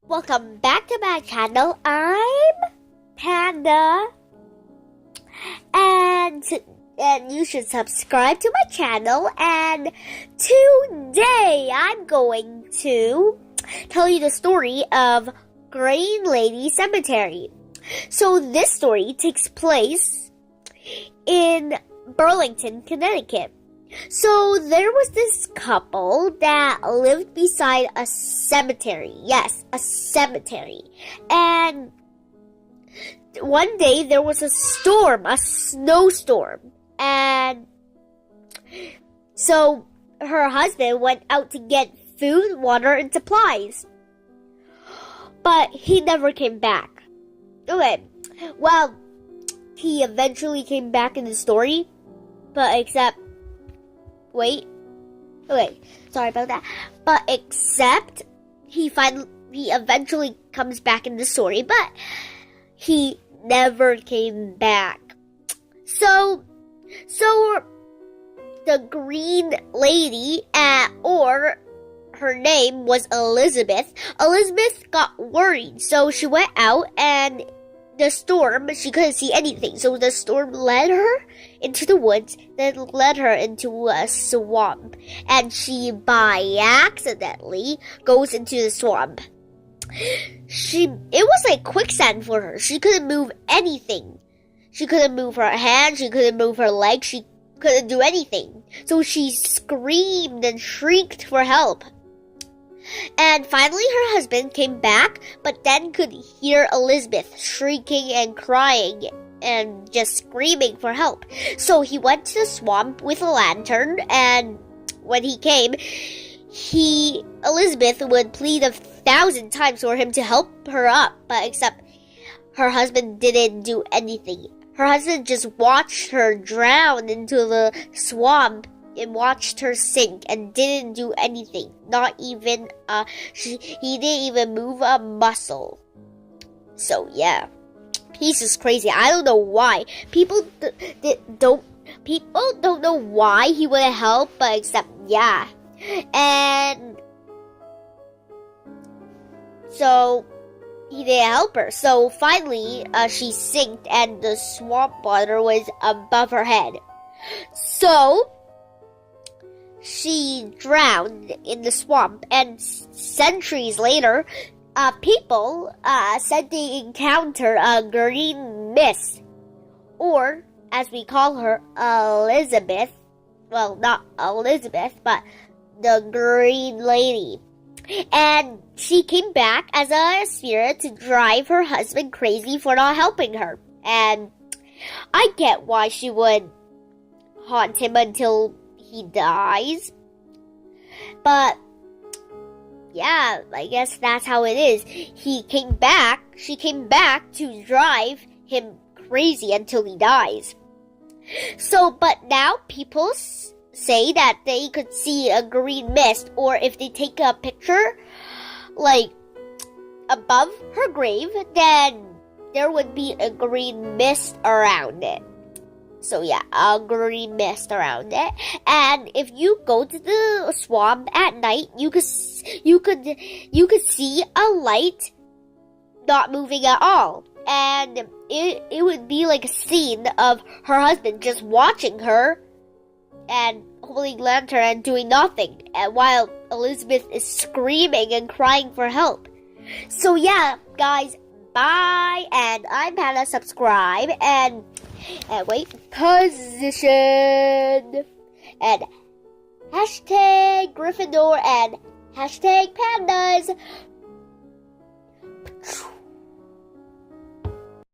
Welcome back to my channel. I'm Panda, and you should subscribe to my channel. And today I'm going to tell you the story of Green Lady Cemetery. So this story takes place in Burlington, Connecticut. So there was this couple that lived beside a cemetery. Yes, a cemetery. And one day there was a storm, a snowstorm. And so her husband went out to get food, water, and supplies. But he never came back. Okay, well, he eventually came back in the story, but sorry about that. But except he eventually comes back in the story, but he never came back. So the Green Lady, or her name was Elizabeth. Elizabeth got worried, so she went out, and the storm, she couldn't see anything. So the storm led her into the woods, then led her into a swamp. And she, by accidentally, goes into the swamp. It was like quicksand for her. She couldn't move anything. She couldn't move her hands. She couldn't move her legs. She couldn't do anything. So she screamed and shrieked for help. And finally her husband came back, but then could hear Elizabeth shrieking and crying and just screaming for help. So he went to the swamp with a lantern, and when he came, Elizabeth would plead 1,000 times for him to help her up, but except her husband didn't do anything. Her husband just watched her drown into the swamp and watched her sink and didn't do anything. Not even he didn't even move a muscle. So yeah, he's just crazy. I don't know why people don't know why he wouldn't help, but except yeah, and so he didn't help her. So finally, she sinked, and the swamp water was above her head. So she drowned in the swamp, and centuries later, people said they encountered a green mist, or as we call her, Elizabeth. Well, not Elizabeth, but the Green Lady. And she came back as a spirit to drive her husband crazy for not helping her. And I get why she would haunt him until he dies, but yeah, I guess that's how it is. She came back to drive him crazy until he dies. So, but now people say that they could see a green mist, or if they take a picture like above her grave, then there would be a green mist around it. So yeah, a green mist around it. And if you go to the swamp at night, you could see a light not moving at all. And it would be like a scene of her husband just watching her and holding lantern and doing nothing, and while Elizabeth is screaming and crying for help. So yeah, guys, bye, and I'm Panda. Subscribe and wait, position, and hashtag Gryffindor and hashtag Pandas.